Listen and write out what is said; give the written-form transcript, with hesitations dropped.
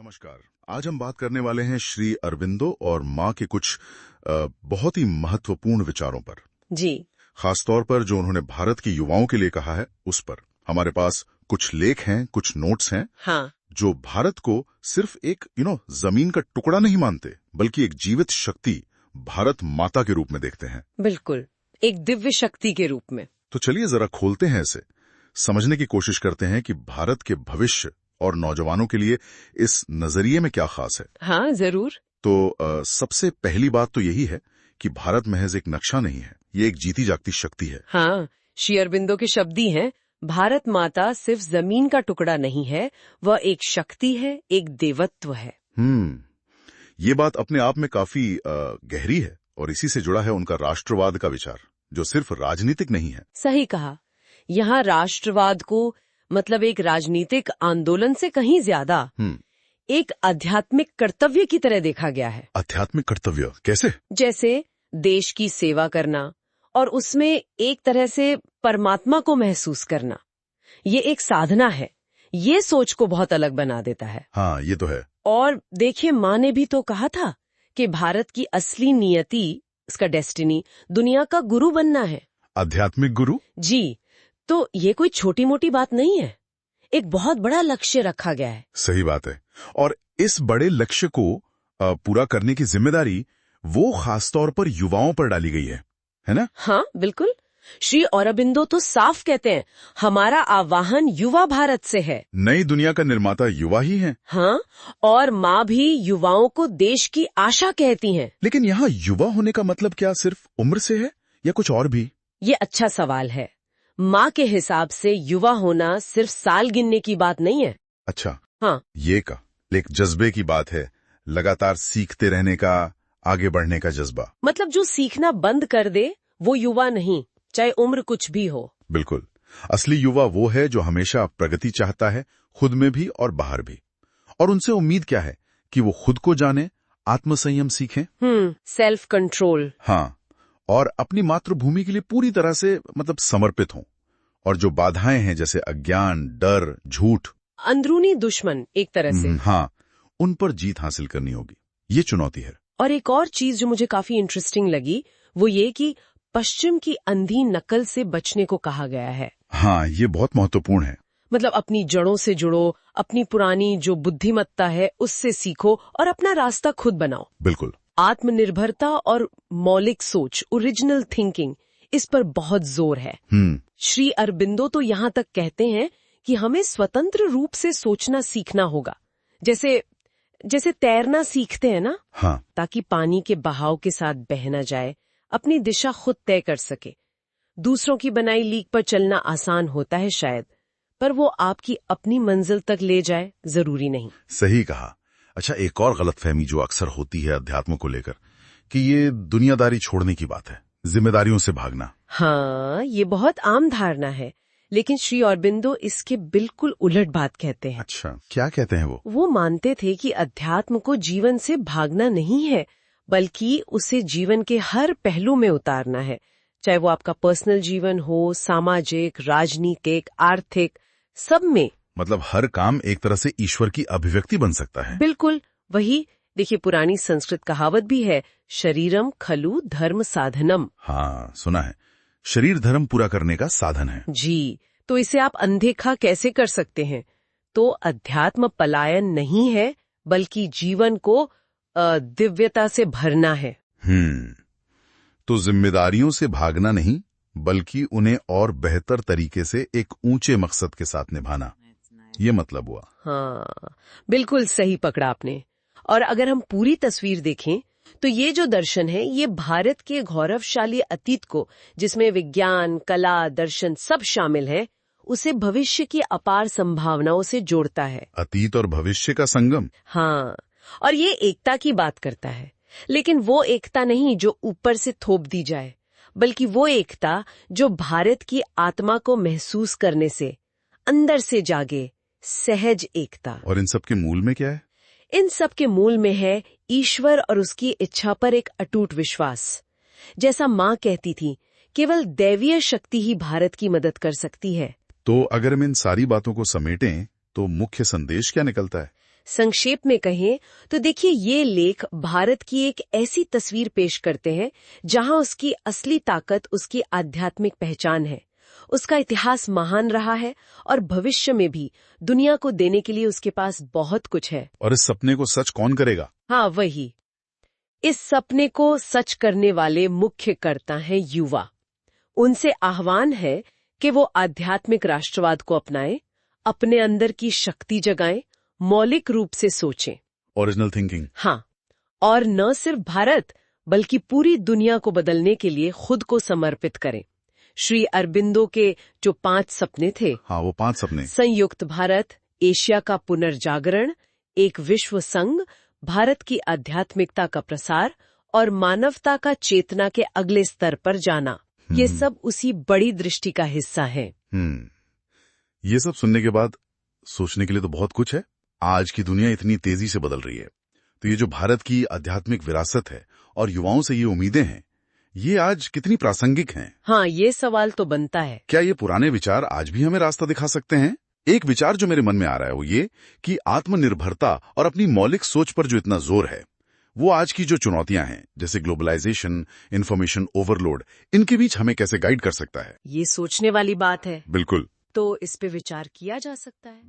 नमस्कार। आज हम बात करने वाले हैं श्री अरबिंदो और माँ के कुछ बहुत ही महत्वपूर्ण विचारों पर। जी। खासतौर पर जो उन्होंने भारत के युवाओं के लिए कहा है उस पर। हमारे पास कुछ लेख हैं, कुछ नोट्स हैं। हाँ। जो भारत को सिर्फ एक जमीन का टुकड़ा नहीं मानते, बल्कि एक जीवित शक्ति, भारत माता के रूप में देखते हैं। बिल्कुल, एक दिव्य शक्ति के रूप में। तो चलिए जरा खोलते हैं इसे, समझने की कोशिश करते हैं कि भारत के भविष्य और नौजवानों के लिए इस नजरिए में क्या खास है। हाँ, जरूर। तो सबसे पहली बात तो यही है कि भारत महज एक नक्शा नहीं है, ये एक जीती जागती शक्ति है। हाँ, श्री अरबिंदो के शब्द ही हैं, भारत माता सिर्फ जमीन का टुकड़ा नहीं है, वह एक शक्ति है, एक देवत्व है। ये बात अपने आप में काफी गहरी है और इसी से जुड़ा है उनका राष्ट्रवाद का विचार, जो सिर्फ राजनीतिक नहीं है। सही कहा। यहाँ राष्ट्रवाद को मतलब एक राजनीतिक आंदोलन से कहीं ज्यादा एक आध्यात्मिक कर्तव्य की तरह देखा गया है। आध्यात्मिक कर्तव्य कैसे? जैसे देश की सेवा करना और उसमें एक तरह से परमात्मा को महसूस करना, ये एक साधना है। ये सोच को बहुत अलग बना देता है। हाँ, ये तो है। और देखिए, माँ ने भी तो कहा था कि भारत की असली नियति, इसका डेस्टिनी, दुनिया का गुरु बनना है। आध्यात्मिक गुरु? जी। तो ये कोई छोटी मोटी बात नहीं है, एक बहुत बड़ा लक्ष्य रखा गया है। सही बात है। और इस बड़े लक्ष्य को पूरा करने की जिम्मेदारी वो खासतौर पर युवाओं पर डाली गई है ना? हाँ, बिल्कुल। श्री अरबिंदो तो साफ कहते हैं, हमारा आह्वान युवा भारत से है। नई दुनिया का निर्माता युवा ही है। हाँ, और माँ भी युवाओं को देश की आशा कहती हैं। लेकिन यहाँ युवा होने का मतलब क्या सिर्फ उम्र से है या कुछ और भी? ये अच्छा सवाल है। माँ के हिसाब से युवा होना सिर्फ साल गिनने की बात नहीं है। अच्छा। हाँ, ये का एक जज्बे की बात है, लगातार सीखते रहने का, आगे बढ़ने का जज्बा। मतलब जो सीखना बंद कर दे वो युवा नहीं, चाहे उम्र कुछ भी हो। बिल्कुल। असली युवा वो है जो हमेशा प्रगति चाहता है, खुद में भी और बाहर भी। और उनसे उम्मीद क्या है कि वो खुद को जाने, आत्मसंयम सीखें। Self control. हाँ, और अपनी मातृभूमि के लिए पूरी तरह से समर्पित हों। और जो बाधाएं हैं जैसे अज्ञान, डर, झूठ, अंदरूनी दुश्मन एक तरह से, हाँ, उन पर जीत हासिल करनी होगी। ये चुनौती है। और एक और चीज जो मुझे काफी इंटरेस्टिंग लगी वो ये कि पश्चिम की अंधी नकल से बचने को कहा गया है। हाँ, ये बहुत महत्वपूर्ण है। मतलब अपनी जड़ों से जुड़ो, अपनी पुरानी जो बुद्धिमत्ता है उससे सीखो और अपना रास्ता खुद बनाओ। बिल्कुल। आत्मनिर्भरता और मौलिक सोच, ओरिजिनल थिंकिंग, इस पर बहुत जोर है। श्री अरबिंदो तो यहाँ तक कहते हैं कि हमें स्वतंत्र रूप से सोचना सीखना होगा, जैसे तैरना सीखते हैं ना। हाँ। ताकि पानी के बहाव के साथ बह न जाए, अपनी दिशा खुद तय कर सके। दूसरों की बनाई लीक पर चलना आसान होता है शायद, पर वो आपकी अपनी मंजिल तक ले जाए जरूरी नहीं। सही कहा। अच्छा, एक और गलतफहमी जो अक्सर होती है अध्यात्म को लेकर, कि ये दुनियादारी छोड़ने की बात है, जिम्मेदारियों से भागना। हाँ, ये बहुत आम धारणा है, लेकिन श्री अरबिंदो इसके बिल्कुल उलट बात कहते हैं। अच्छा, क्या कहते हैं वो? वो मानते थे कि अध्यात्म को जीवन से भागना नहीं है, बल्कि उसे जीवन के हर पहलू में उतारना है, चाहे वो आपका पर्सनल जीवन हो, सामाजिक, राजनीतिक, आर्थिक, सब में। मतलब हर काम एक तरह से ईश्वर की अभिव्यक्ति बन सकता है। बिल्कुल वही। देखिए, पुरानी संस्कृत कहावत भी है, शरीरम खलु धर्म साधनम। हाँ, सुना है। शरीर धर्म पूरा करने का साधन है। जी, तो इसे आप अनदेखा कैसे कर सकते हैं? तो अध्यात्म पलायन नहीं है, बल्कि जीवन को दिव्यता से भरना है। तो जिम्मेदारियों से भागना नहीं, बल्कि उन्हें और बेहतर तरीके से एक ऊंचे मकसद के साथ निभाना, ये मतलब हुआ। हाँ, बिल्कुल सही पकड़ा आपने। और अगर हम पूरी तस्वीर देखें तो ये जो दर्शन है, ये भारत के गौरवशाली अतीत को, जिसमें विज्ञान, कला, दर्शन सब शामिल है, उसे भविष्य की अपार संभावनाओं से जोड़ता है। अतीत और भविष्य का संगम। हाँ, और ये एकता की बात करता है, लेकिन वो एकता नहीं जो ऊपर से थोप दी जाए, बल्कि वो एकता जो भारत की आत्मा को महसूस करने से अंदर से जागे, सहज एकता। और इन सब के मूल में क्या है? इन सब के मूल में है ईश्वर और उसकी इच्छा पर एक अटूट विश्वास। जैसा माँ कहती थी, केवल दैवीय शक्ति ही भारत की मदद कर सकती है। तो अगर हम इन सारी बातों को समेटें तो मुख्य संदेश क्या निकलता है? संक्षेप में कहें तो देखिए, ये लेख भारत की एक ऐसी तस्वीर पेश करते हैं जहां उसकी असली ताकत उसकी आध्यात्मिक पहचान है। उसका इतिहास महान रहा है और भविष्य में भी दुनिया को देने के लिए उसके पास बहुत कुछ है। और इस सपने को सच कौन करेगा? हाँ, वही। इस सपने को सच करने वाले मुख्य कर्ता हैं युवा। उनसे आह्वान है कि वो आध्यात्मिक राष्ट्रवाद को अपनाएं, अपने अंदर की शक्ति जगाएं, मौलिक रूप से सोचें। Original thinking. हाँ, और न सिर्फ भारत बल्कि पूरी दुनिया को बदलने के लिए खुद को समर्पित करें। श्री अरबिंदो के जो 5 सपने थे, हाँ, वो 5 सपने। संयुक्त भारत, एशिया का पुनर्जागरण, एक विश्व संघ, भारत की आध्यात्मिकता का प्रसार और मानवता का चेतना के अगले स्तर पर जाना, ये सब उसी बड़ी दृष्टि का हिस्सा है। ये सब सुनने के बाद सोचने के लिए तो बहुत कुछ है। आज की दुनिया इतनी तेजी से बदल रही है, तो ये जो भारत की आध्यात्मिक विरासत है और युवाओं से ये उम्मीदें हैं, ये आज कितनी प्रासंगिक हैं? हाँ, ये सवाल तो बनता है। क्या ये पुराने विचार आज भी हमें रास्ता दिखा सकते हैं? एक विचार जो मेरे मन में आ रहा है वो ये कि आत्मनिर्भरता और अपनी मौलिक सोच पर जो इतना जोर है, वो आज की जो चुनौतियां हैं, जैसे ग्लोबलाइजेशन, इंफॉर्मेशन ओवरलोड, इनके बीच हमें कैसे गाइड कर सकता है? ये सोचने वाली बात है। बिल्कुल। तो इस पे विचार किया जा सकता है।